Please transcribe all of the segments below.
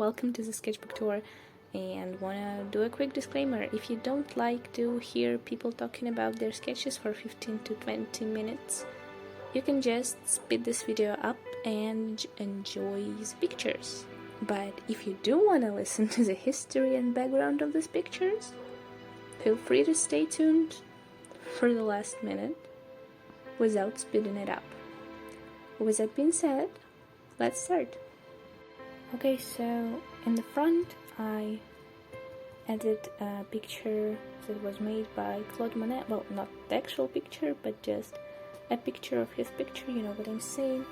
welcome to the sketchbook tour, and wanna do a quick disclaimer. If you don't like to hear people talking about their sketches for 15 to 20 minutes, you can just speed this video up and enjoy the pictures. But if you do wanna listen to the history and background of these pictures, feel free to stay tuned for the last minute without speeding it up. With that being said, let's start. Okay, so in the front I added a picture that was made by Claude Monet. Well, not the actual picture, but just a picture of his picture, you know what I'm saying?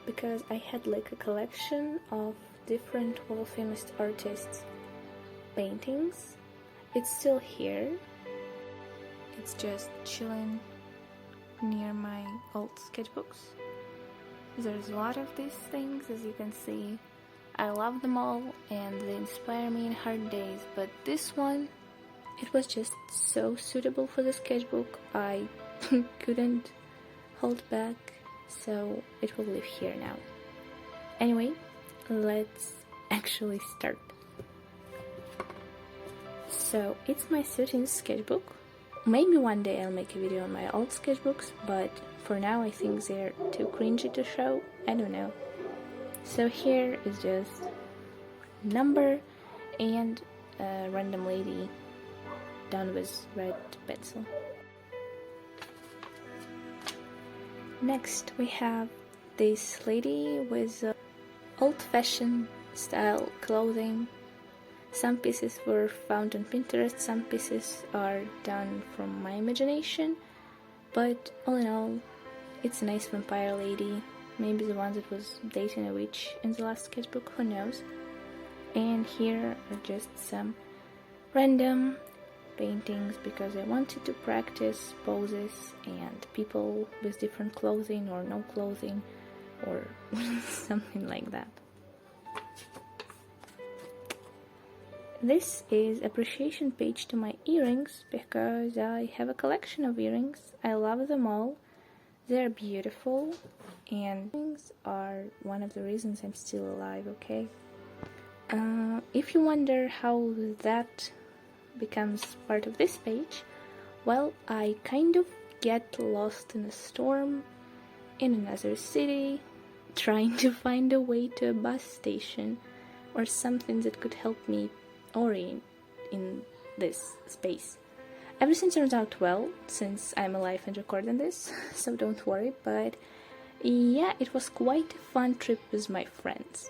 Because I had like a collection of different world famous artists' paintings. It's still here. It's just chilling near my old sketchbooks. There's a lot of these things, as you can see. I love them all and they inspire me in hard days, but this one, it was just so suitable for the sketchbook. I couldn't hold back, so it will live here now. Anyway, let's actually start. So it's my 13th sketchbook. Maybe one day I'll make a video on my old sketchbooks, but for now I think they're too cringy to show. I don't know. So here is just number and a random lady done with red pencil. Next we have this lady with old-fashioned style clothing. Some pieces were found on Pinterest, some pieces are done from my imagination, but all in all, it's a nice vampire lady. Maybe the one that was dating a witch in the last sketchbook, who knows. And here are just some random paintings because I wanted to practice poses and people with different clothing or no clothing or something like that. This is appreciation page to my earrings because I have a collection of earrings. I love them all. They're beautiful and earrings are one of the reasons I'm still alive, okay? If you wonder how that becomes part of this page, well, I kind of get lost in a storm in another city, trying to find a way to a bus station or something that could help me orient in this space. Everything turns out well since I'm alive and recording this, so don't worry, but yeah, it was quite a fun trip with my friends.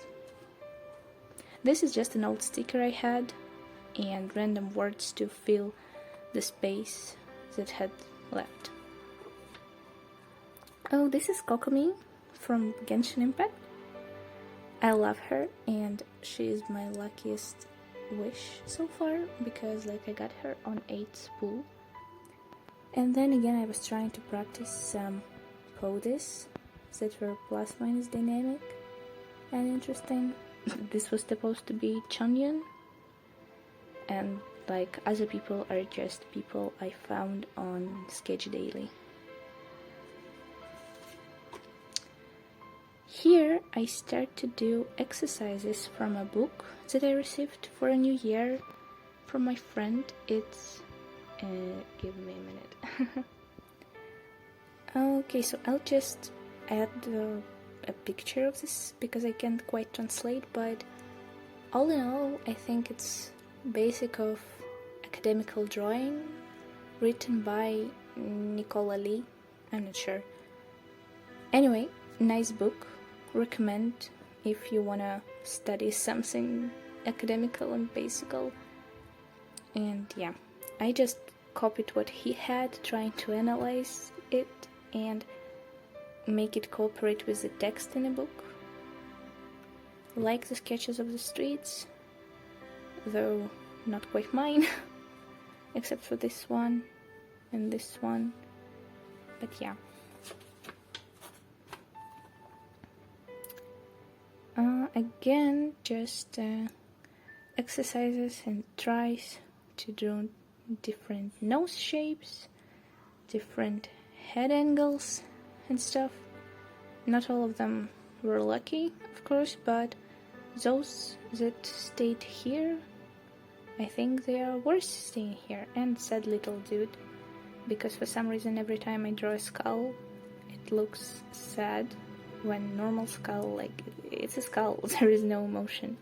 This is just an old sticker I had and random words to fill the space that had left. Oh, this is Kokomi from Genshin Impact. I love her and she is my luckiest wish so far because like I got her on 8th spool. And then again I was trying to practice some poses that were plus minus dynamic and interesting. This was supposed to be Chongyun, and like other people are just people I found on Sketch Daily. Here I start to do exercises from a book that I received for a new year from my friend. It's give me a minute. Okay, so I'll just add a picture of this because I can't quite translate, but all in all I think it's basic of academical drawing written by Nicola Lee. I'm not sure. Anyway, nice book. Recommend if you wanna study something academical and basical. And yeah, I just copied what he had, trying to analyze it and make it cooperate with the text in a book. Like the sketches of the streets, though not quite mine, except for this one and this one, but yeah. Again, just exercises and tries to draw different nose shapes, different head angles and stuff. Not all of them were lucky, of course, but those that stayed here, I think they are worth staying here. And sad little dude, because for some reason every time I draw a skull, it looks sad, when normal skull, like, it's a skull, there is no emotion.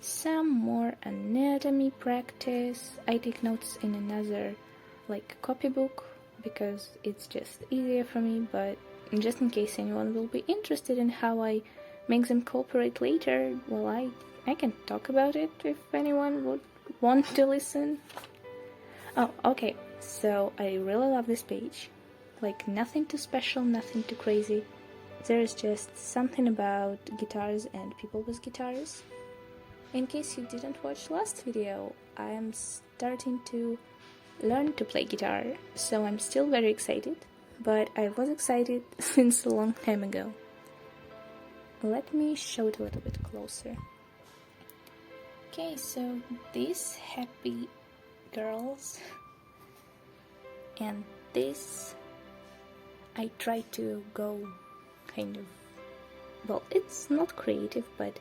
Some more anatomy practice. I take notes in another, like, copybook, because it's just easier for me, but just in case anyone will be interested in how I make them cooperate later, well, I can talk about it if anyone would want to listen. Oh, okay, so I really love this page. Like, nothing too special, nothing too crazy. There's just something about guitars and people with guitars. In case you didn't watch last video, I am starting to learn to play guitar, so I'm still very excited, but I was excited since a long time ago. Let me show it a little bit closer. Okay, so these happy girls and this, I try to go kind of, well, it's not creative, but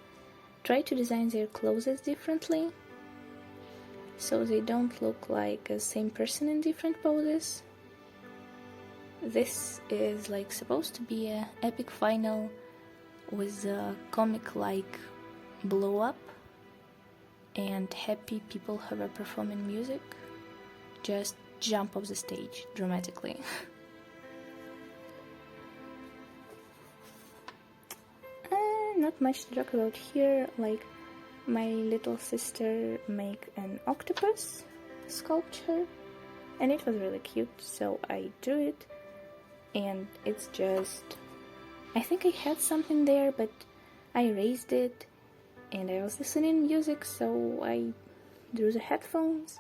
try to design their clothes differently so they don't look like the same person in different poses. This is like supposed to be an epic final with a comic-like blow-up and happy people who are performing music just jump off the stage dramatically. Not much to talk about here. Like, my little sister make an octopus sculpture and it was really cute, so I drew it, and it's just, I think I had something there, but I erased it and I was listening music, so I drew the headphones,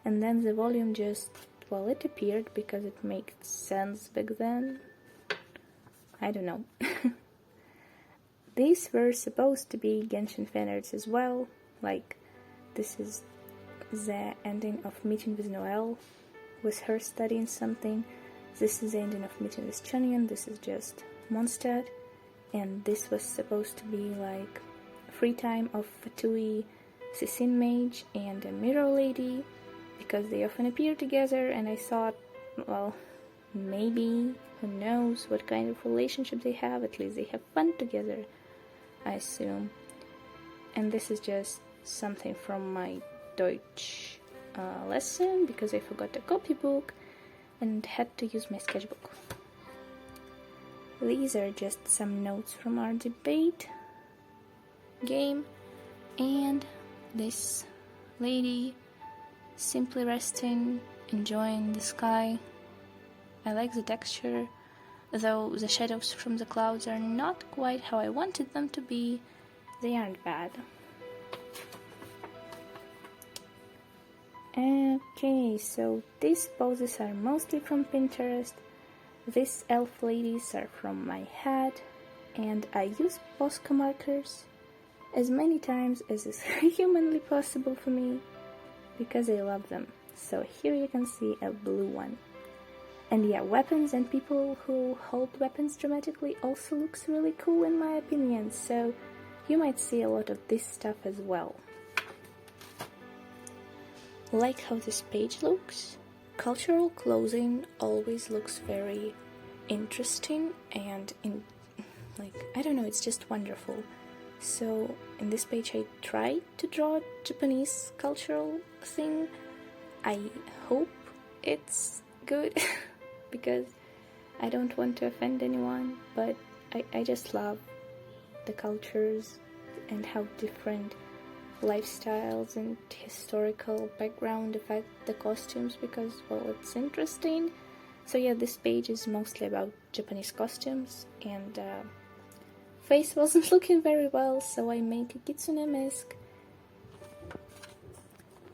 and then the volume just, well, it appeared because it made sense back then. I don't know. These were supposed to be Genshin fanarts as well, like, this is the ending of Meeting with Noelle, with her studying something, this is the ending of Meeting with Chunhyun, this is just Mondstadt, and this was supposed to be like free time of Fatui, Cecine Mage, and a Mirror Lady, because they often appear together, and I thought, well, maybe, who knows what kind of relationship they have, at least they have fun together, I assume. And this is just something from my Deutsch lesson, because I forgot a copybook and had to use my sketchbook. These are just some notes from our debate game, and this lady simply resting, enjoying the sky. I like the texture, though the shadows from the clouds are not quite how I wanted them to be. They aren't bad. Okay, so these poses are mostly from Pinterest. These elf ladies are from my hat, and I use Posca markers as many times as is humanly possible for me, because I love them. So here you can see a blue one. And yeah, weapons and people who hold weapons dramatically also looks really cool in my opinion, so you might see a lot of this stuff as well. Like how this page looks? Cultural clothing always looks very interesting and I don't know, it's just wonderful. So in this page I tried to draw a Japanese cultural thing. I hope it's good because I don't want to offend anyone, but I just love the cultures and how different lifestyles and historical background affect the costumes, because, well, it's interesting. So yeah, this page is mostly about Japanese costumes, and face wasn't looking very well, so I made a kitsune mask.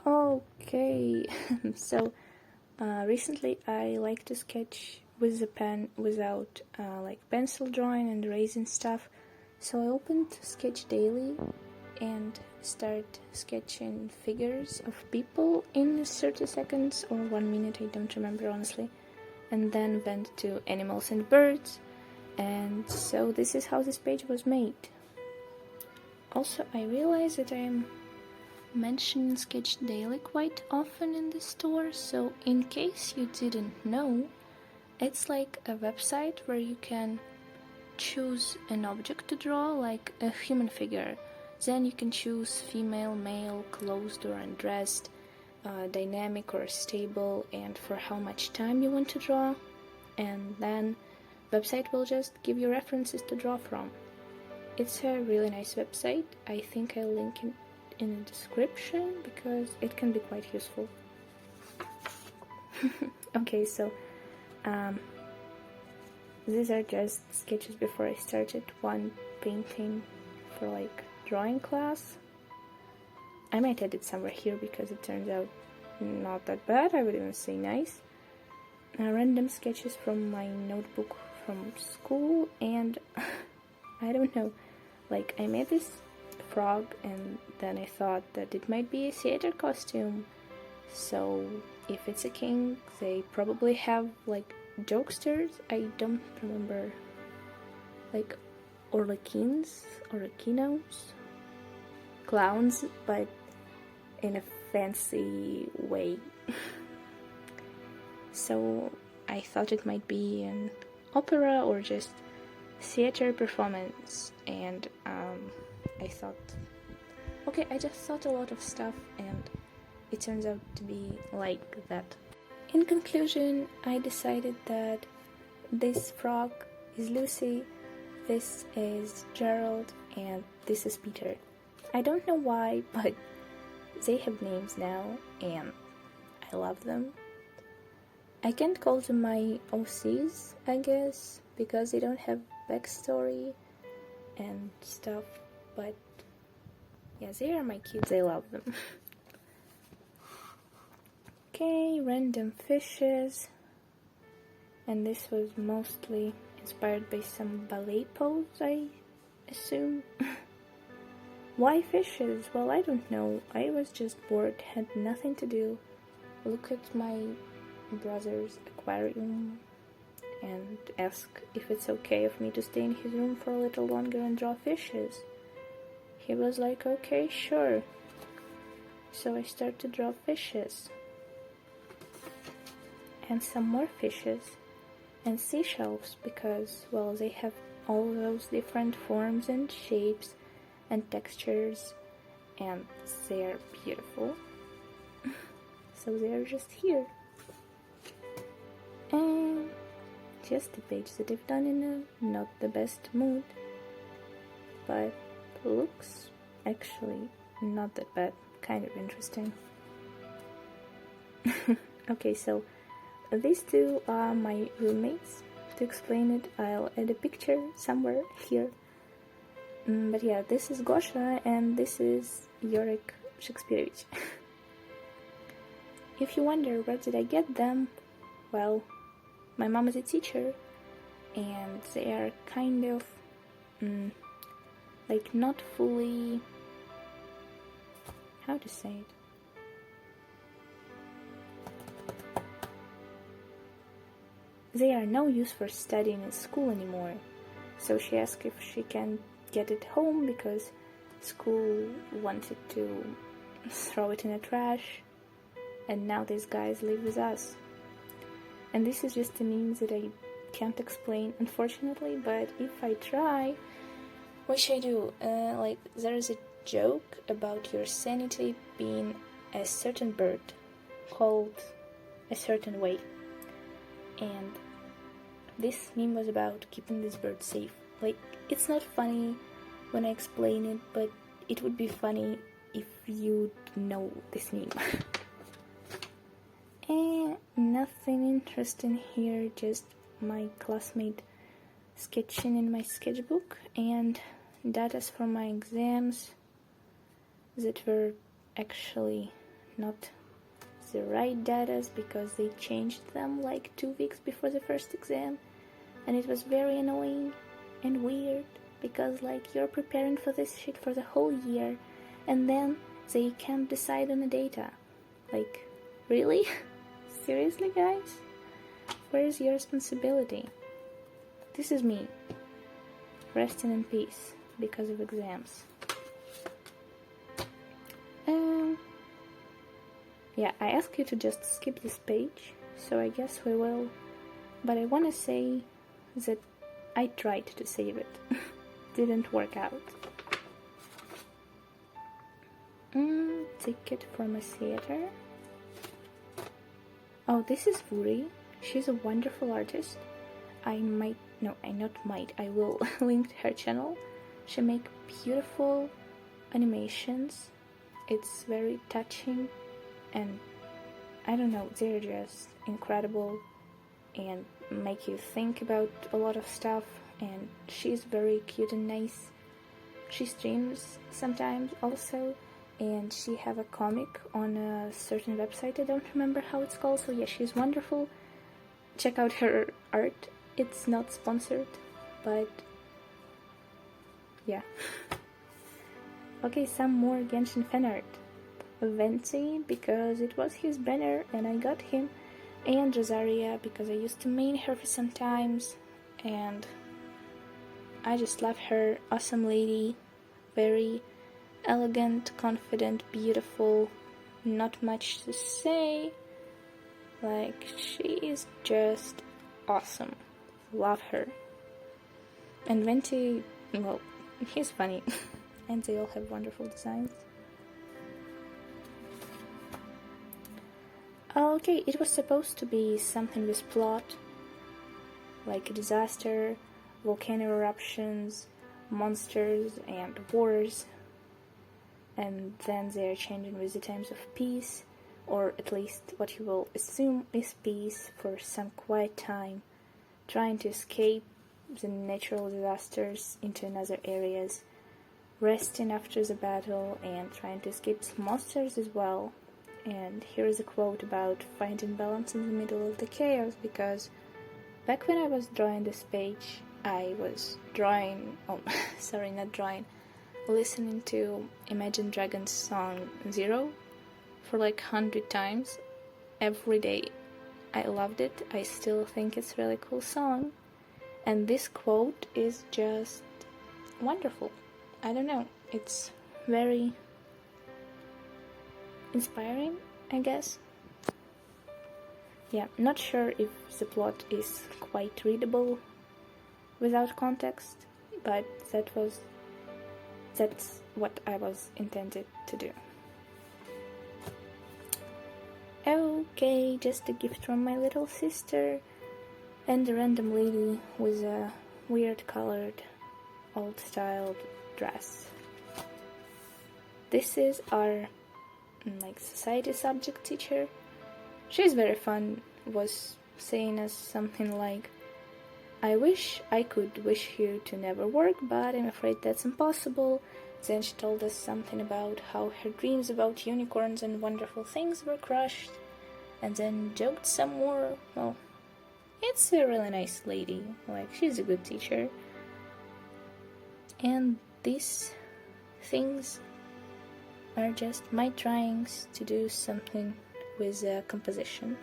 Okay, so recently I like to sketch with a pen without like pencil drawing and erasing stuff, so I opened Sketch Daily and start sketching figures of people in 30 seconds or 1 minute, I don't remember honestly, and then went to animals and birds, And so this is how this page was made. Also, I realized that I am mentioning Sketch Daily quite often in the store, so in case you didn't know, it's like a website where you can choose an object to draw, like a human figure. Then you can choose female, male, clothed or undressed, dynamic or stable, and for how much time you want to draw. And then website will just give you references to draw from. It's a really nice website. I think I'll link it in the description because it can be quite useful. Okay, so these are just sketches before I started one painting for like drawing class. I might edit somewhere here because it turns out not that bad, I would even say nice. Random sketches from my notebook from school, and I don't know, like I made this frog and then I thought that it might be a theater costume. So if it's a king, they probably have like jokesters, I don't remember, like orlikins, clowns, but in a fancy way. So I thought it might be an opera or just theater performance, and I thought, okay, I just thought a lot of stuff and it turns out to be like that. In conclusion, I decided that this frog is Lucy, this is Gerald, and this is Peter. I don't know why, but they have names now and I love them. I can't call them my OCs, I guess, because they don't have backstory and stuff, but yeah, they are my kids, I love them. Okay, random fishes, and this was mostly inspired by some ballet pose, I assume. Why fishes? Well, I don't know, I was just bored, had nothing to do. Look at my brother's aquarium and ask if it's okay of me to stay in his room for a little longer and draw fishes. He was like, okay, sure. So I started to draw fishes. And some more fishes. And seashells, because, well, they have all those different forms and shapes and textures, and they are beautiful. So they are just here. And just a page that I've done in a not the best mood, but looks actually not that bad, kind of interesting. Okay, so these two are my roommates. To explain it, I'll add a picture somewhere here. But yeah, this is Gosha and this is Yorick Shakespeareevich. If you wonder where did I get them, well, my mom is a teacher and they are kind of like not fully, how to say it, they are no use for studying in school anymore. So she asked if she can get it home because school wanted to throw it in the trash, and now these guys live with us. And this is just a meme that I can't explain, unfortunately, but if I try, what should I do? Like, there's a joke about your sanity being a certain bird called a certain way. And this meme was about keeping this bird safe. Like, it's not funny when I explain it, but it would be funny if you know this meme. And nothing interesting here, just my classmate sketching in my sketchbook and datas for my exams that were actually not the right datas because they changed them like 2 weeks before the first exam, and it was very annoying and weird because like you're preparing for this shit for the whole year and then they can't decide on the data. Like, really? Seriously, guys? Where is your responsibility? This is me. resting in peace because of exams. Yeah, I ask you to just skip this page, so I guess we will. But I want to say that I tried to save it. Didn't work out. Ticket from a theater. Oh, this is Vuri. She's a wonderful artist. I will link to her channel. She makes beautiful animations. It's very touching, and I don't know, they're just incredible and make you think about a lot of stuff. And she's very cute and nice. She streams sometimes also, and she have a comic on a certain website. I don't remember how it's called, so yeah, she's wonderful. Check out her art. It's not sponsored, but yeah. Okay, some more Genshin fan art. Venti, because it was his banner and I got him, and Rosaria, because I used to main her for some times, and I just love her. Awesome lady, very elegant, confident, beautiful, not much to say. Like, she is just awesome. Love her. And Venti, well, he's funny. And they all have wonderful designs. Okay, it was supposed to be something with plot, like a disaster, volcano eruptions, monsters, and wars. And then they are changing with the times of peace, or at least what you will assume is peace, for some quiet time, trying to escape the natural disasters into another areas, resting after the battle, and trying to escape some monsters as well. And here is a quote about finding balance in the middle of the chaos, because back when I was drawing this page, I was listening to Imagine Dragons song Zero for like 100 times every day. I loved it. I still think it's a really cool song. And this quote is just wonderful. I don't know. It's very inspiring, I guess. Yeah, not sure if the plot is quite readable without context, but that's what I was intended to do. Okay, just a gift from my little sister, and a random lady with a weird colored, old styled dress. This is our society subject teacher. She's very fun. Was saying us something like, I wish I could wish you to never work, but I'm afraid that's impossible. Then she told us something about how her dreams about unicorns and wonderful things were crushed, and then joked some more. Well, it's a really nice lady. Like, she's a good teacher. And these things are just my tryings to do something with composition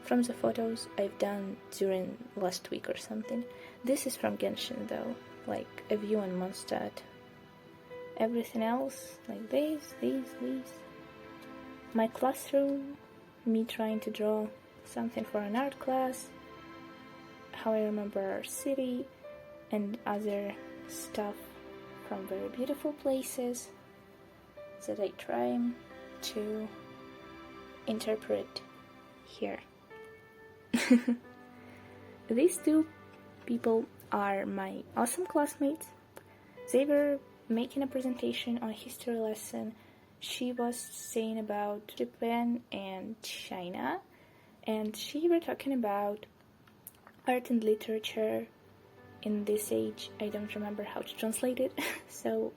from the photos I've done during last week or something. This is from Genshin though, like a view on Mondstadt. Everything else, like these. My classroom, me trying to draw something for an art class, how I remember our city, and other stuff from very beautiful places that I try to interpret here. These two people are my awesome classmates. They were making a presentation on a history lesson. She was saying about Japan and China, and she were talking about art and literature in this age. I don't remember how to translate it. So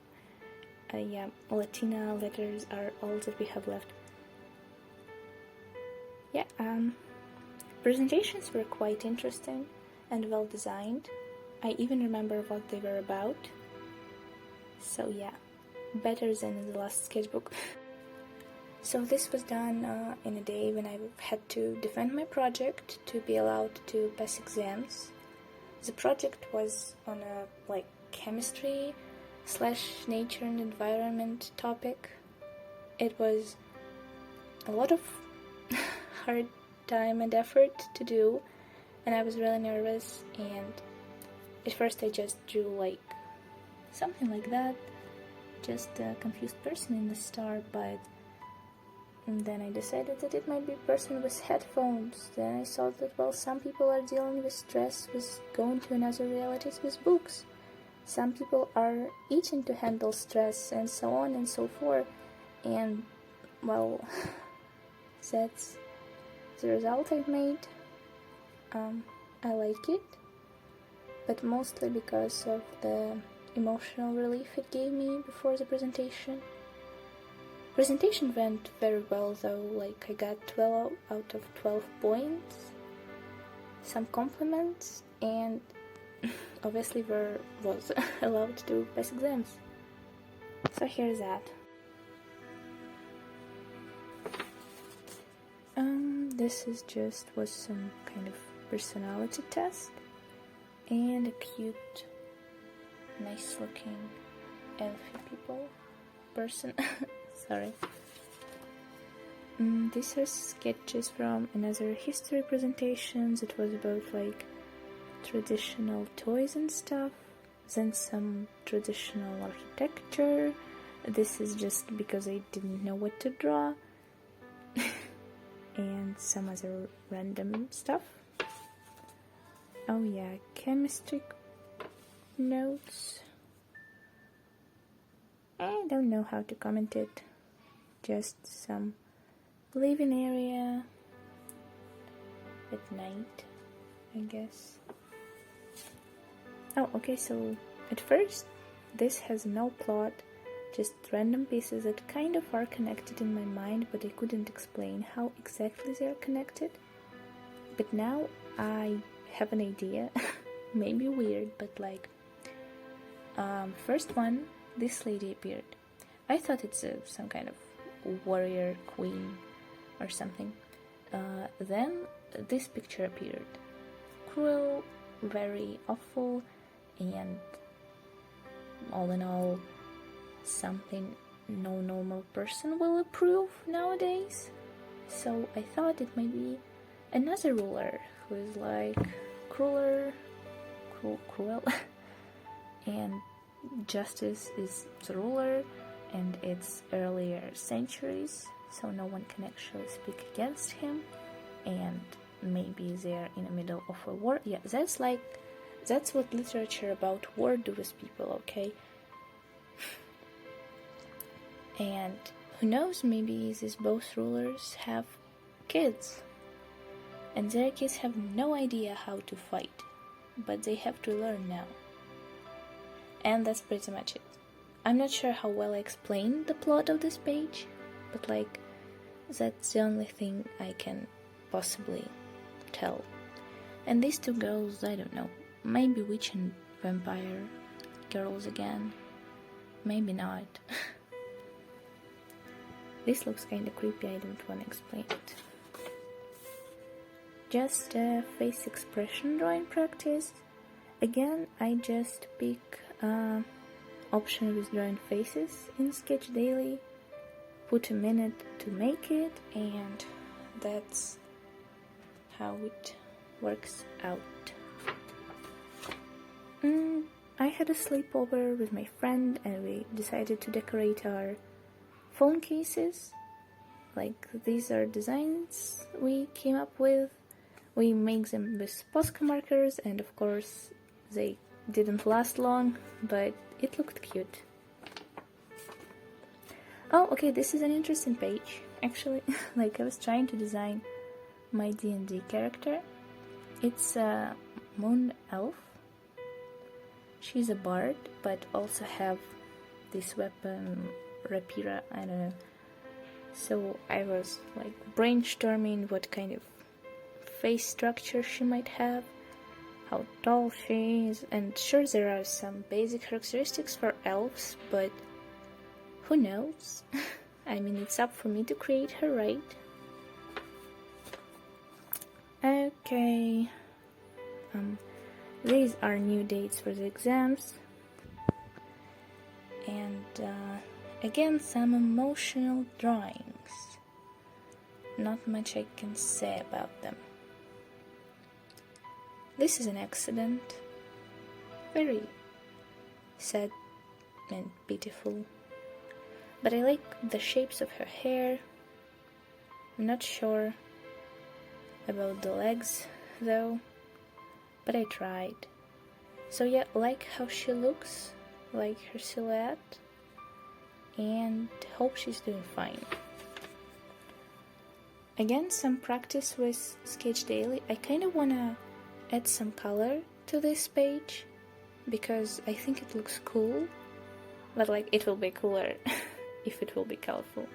Latina letters are all that we have left. Presentations were quite interesting and well designed. I even remember what they were about. So yeah, better than the last sketchbook. So this was done in a day when I had to defend my project to be allowed to pass exams. The project was on a chemistry / nature and environment topic. It was a lot of hard time and effort to do, and I was really nervous, and at first I just drew like something like that, just a confused person in the star, but then I decided that it might be a person with headphones. Then I thought that, well, some people are dealing with stress with going to another realities with books. Some people are eating to handle stress, and so on and so forth. And, well, that's the result I made. I like it, but mostly because of the emotional relief it gave me before the presentation. Presentation went very well though, like I got 12 out of 12 points, some compliments, and obviously was allowed to pass exams. So here's that. This was some kind of personality test, and a cute, nice looking elfy person. Sorry. These are sketches from another history presentations. It was about like traditional toys and stuff, then some traditional architecture. This is just because I didn't know what to draw. And some other random stuff. Oh yeah, chemistry notes. I don't know how to comment it. Just some living area at night, I guess. Oh, okay, so at first this has no plot, just random pieces that kind of are connected in my mind, but I couldn't explain how exactly they are connected. But now I have an idea. Maybe weird, but like first one, this lady appeared. I thought it's some kind of warrior queen or something. Then this picture appeared. Cruel, very awful, and all in all, something no normal person will approve nowadays. So I thought it might be another ruler who is like cruel, and justice is the ruler, and it's earlier centuries, so no one can actually speak against him, and maybe they're in the middle of a war. Yeah, that's what literature about war do with people, okay? And who knows, maybe these both rulers have kids, and their kids have no idea how to fight, but they have to learn now. And that's pretty much it. I'm not sure how well I explained the plot of this page, but like, that's the only thing I can possibly tell. And these two girls, I don't know, maybe witch and vampire girls again, maybe not. This looks kinda creepy, I don't wanna explain it. Just a face expression drawing practice. Again, I just pick option with drawing faces in Sketch Daily, put a minute to make it, and that's how it works out. I had a sleepover with my friend, and we decided to decorate our phone cases. Like, these are designs we came up with. We make them with Posca markers, and of course they didn't last long, but it looked cute. Oh, okay, this is an interesting page, actually. Like, I was trying to design my D&D character. It's a moon elf. She's a bard, but also have this weapon, rapier, I don't know. So I was like brainstorming what kind of face structure she might have, how tall she is, and sure, there are some basic characteristics for elves, but who knows? I mean, it's up for me to create her, right? Okay. These are new dates for the exams. Again, some emotional drawings. Not much I can say about them. This is an accident. Very sad and beautiful. But I like the shapes of her hair. I'm not sure about the legs though, but I tried. So yeah, like how she looks, like her silhouette, and hope she's doing fine. Again, some practice with Sketch Daily. I kind of wanna add some color to this page because I think it looks cool, but like it will be cooler if it will be colorful.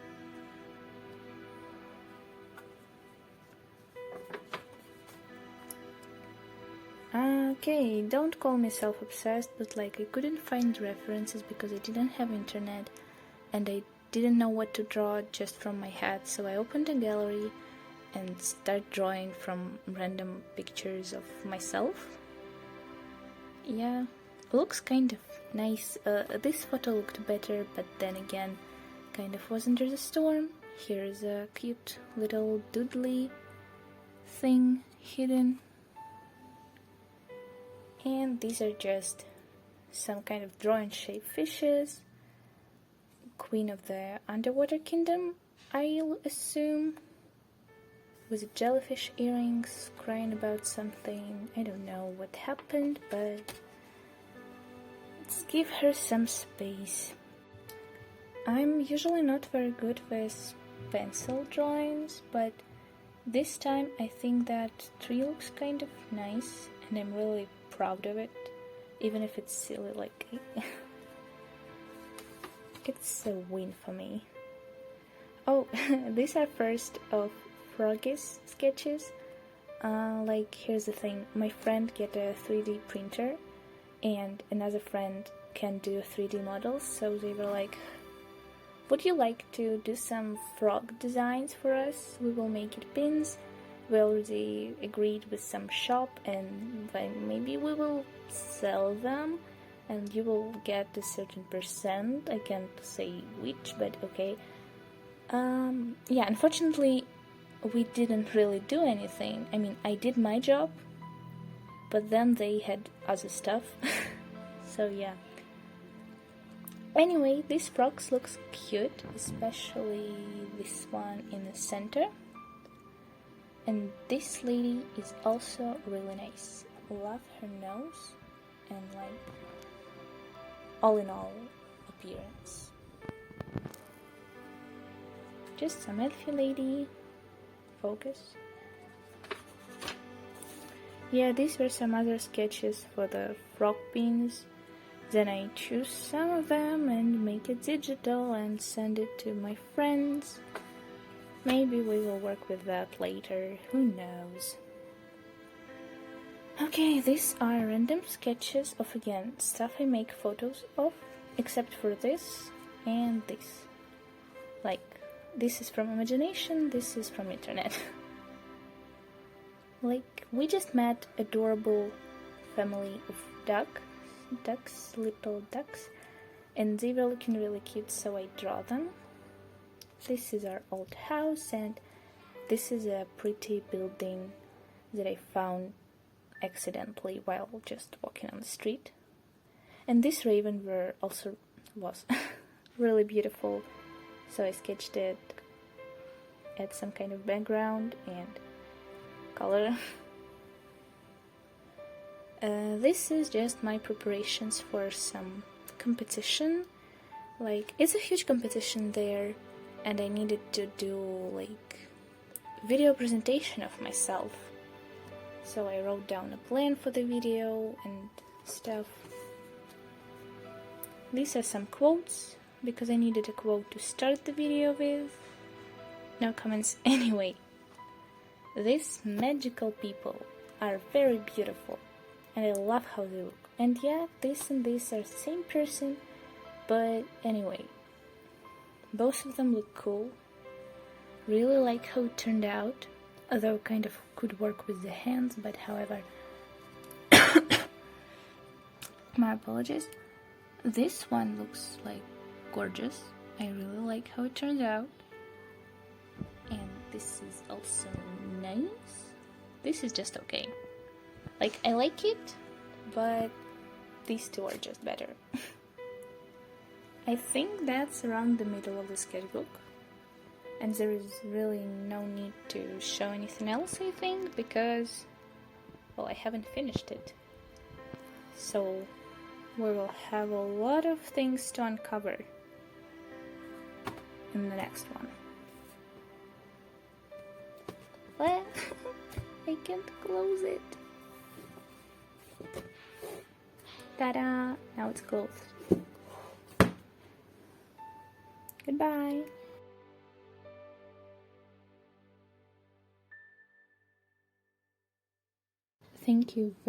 Okay, don't call me self-obsessed, but like I couldn't find references because I didn't have internet and I didn't know what to draw just from my head, so I opened a gallery and start drawing from random pictures of myself. Yeah, looks kind of nice. This photo looked better, but then again, kind of was under the storm. Here's a cute little doodly thing hidden. And these are just some kind of drawing shaped fishes. Queen of the Underwater Kingdom, I'll assume. With jellyfish earrings, crying about something. I don't know what happened, but let's give her some space. I'm usually not very good with pencil drawings, but this time I think that tree looks kind of nice and I'm really proud of it, even if it's silly. Like it's a win for me. Oh, these are first of Froggy's sketches. Like, here's the thing, my friend get a 3D printer and another friend can do 3D models, so they were like, would you like to do some frog designs for us? We will make it pins. We already agreed with some shop and then maybe we will sell them and you will get a certain percent. I can't say which, but okay. Yeah, unfortunately we didn't really do anything. I mean, I did my job, but then they had other stuff. So yeah. Anyway, this frogs looks cute, especially this one in the center. And this lady is also really nice. Love her nose and like all in all appearance. Just some elfie lady. Focus. Yeah, these were some other sketches for the frog pins. Then I choose some of them and make it digital and send it to my friends. Maybe we will work with that later, who knows. Okay, these are random sketches of, again, stuff I make photos of, except for this and this. Like, this is from imagination, this is from internet. Like, we just met adorable family of ducks, little ducks, and they were looking really cute, so I draw them. This is our old house, and this is a pretty building that I found accidentally while just walking on the street. And this raven was really beautiful, so I sketched it, add some kind of background and color. This is just my preparations for some competition. Like, it's a huge competition there, and I needed to do like video presentation of myself. So I wrote down a plan for the video and stuff. These are some quotes, because I needed a quote to start the video with. No comments anyway. These magical people are very beautiful, and I love how they look. And yeah, this and this are the same person, but anyway. Both of them look cool. Really like how it turned out, although kind of could work with the hands, but however. My apologies. This one looks like gorgeous. I really like how it turns out. And this is also nice. This is just okay. Like, I like it, but these two are just better. I think that's around the middle of the sketchbook. And there is really no need to show anything else, I think, because, well, I haven't finished it. So we will have a lot of things to uncover in the next one. Well, I can't close it. Ta-da! Now it's closed. Goodbye. Thank you